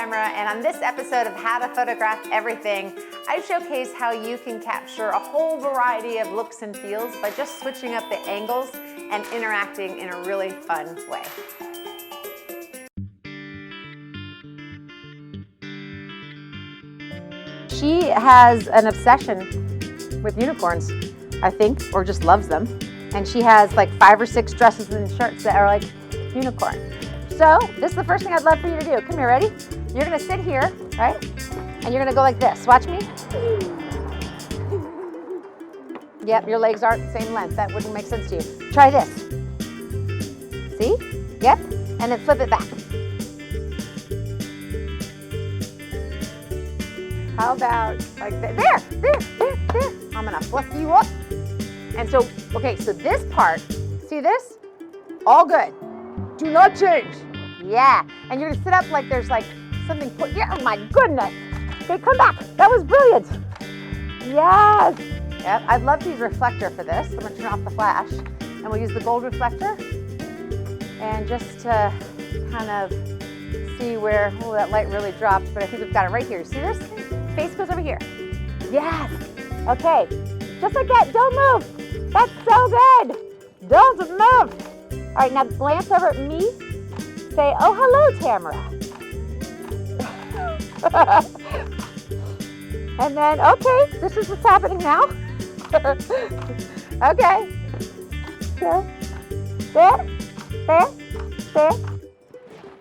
Tamara, and on this episode of How to Photograph Everything, I showcase how you can capture a whole variety of looks and feels by just switching up the angles and interacting in a really fun way. She has an obsession with unicorns, I think, or just loves them. And she has like 5 or 6 dresses and shirts that are like unicorn. So this is the first thing I'd love for you to do. Come here, ready? You're gonna sit here, right? And you're gonna go like this. Watch me. Yep, your legs aren't the same length. That wouldn't make sense to you. Try this. See? Yep. And then flip it back. How about like that? There. I'm gonna fluff you up. And so, okay, so this part, see this? All good. Do not change. Yeah, and you're gonna sit up like there's like something put, yeah, oh my goodness. Okay, come back, that was brilliant. Yes. Yep, I'd love to use a reflector for this. I'm gonna turn off the flash, and we'll use the gold reflector. And just to kind of see where, oh, that light really dropped, but I think we've got it right here. See this? Face goes over here. Yes. Okay, just like that, don't move. That's so good. Don't move. All right, now glance over at me. Say, oh, hello, Tamara. And then, okay, this is what's happening now. Okay. There.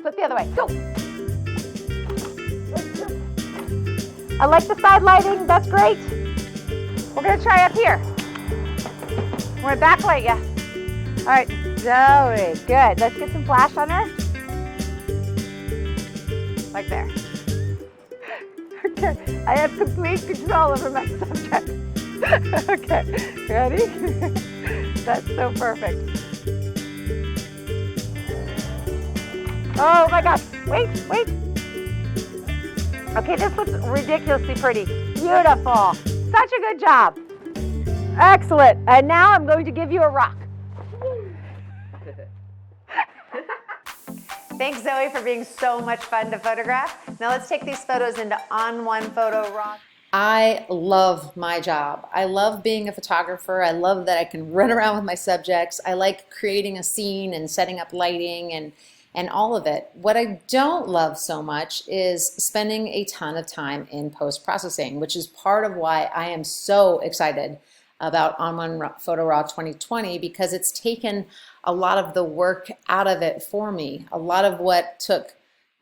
Flip the other way, go. I like the side lighting, that's great. We're gonna try up here. We're gonna backlight you. All right, Zoe, good. Let's get some flash on her. Like there. Okay, I have complete control over my subject. Okay, ready? That's so perfect. Oh my gosh, wait. Okay, this looks ridiculously pretty. Beautiful, such a good job. Excellent, and now I'm going to give you a rock. Thanks, Zoe, for being so much fun to photograph. Now let's take these photos into On1 Photo Raw. I love my job. I love being a photographer. I love that I can run around with my subjects. I like creating a scene and setting up lighting and all of it. What I don't love so much is spending a ton of time in post-processing, which is part of why I am so excited about On1 Photo Raw 2020, because it's taken a lot of the work out of it for me. A lot of what took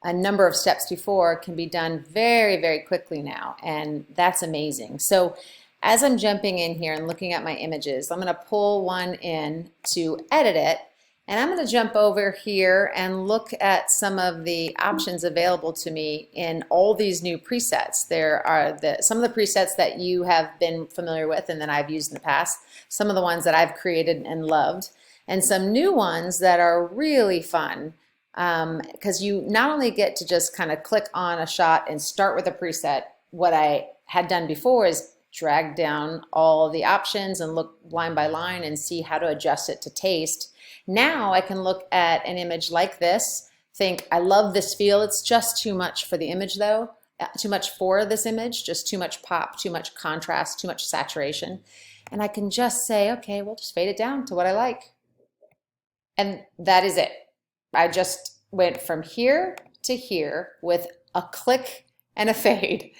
a number of steps before can be done very, very quickly now, and that's amazing. So as I'm jumping in here and looking at my images, I'm gonna pull one in to edit it, and I'm gonna jump over here and look at some of the options available to me in all these new presets. There are some of the presets that you have been familiar with and that I've used in the past, some of the ones that I've created and loved, and some new ones that are really fun, because you not only get to just kind of click on a shot and start with a preset. What I had done before is drag down all the options and look line by line and see how to adjust it to taste. Now I can look at an image like this, think, I love this feel. It's just too much for the image though, too much for this image, just too much pop, too much contrast, too much saturation. And I can just say, okay, we'll just fade it down to what I like. And that is it. I just went from here to here with a click and a fade.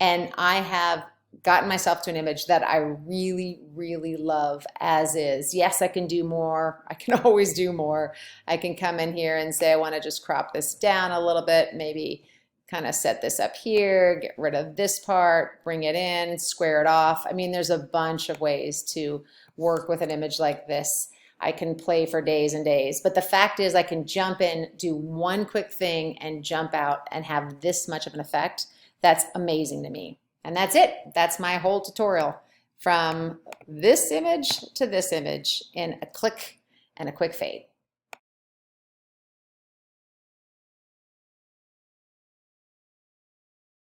And I have gotten myself to an image that I really, really love as is. Yes, I can do more. I can always do more. I can come in here and say, I want to just crop this down a little bit, maybe kind of set this up here, get rid of this part, bring it in, square it off. I mean, there's a bunch of ways to work with an image like this. I can play for days and days, but the fact is I can jump in, do one quick thing and jump out and have this much of an effect. That's amazing to me. And that's it. That's my whole tutorial, from this image to this image in a click and a quick fade.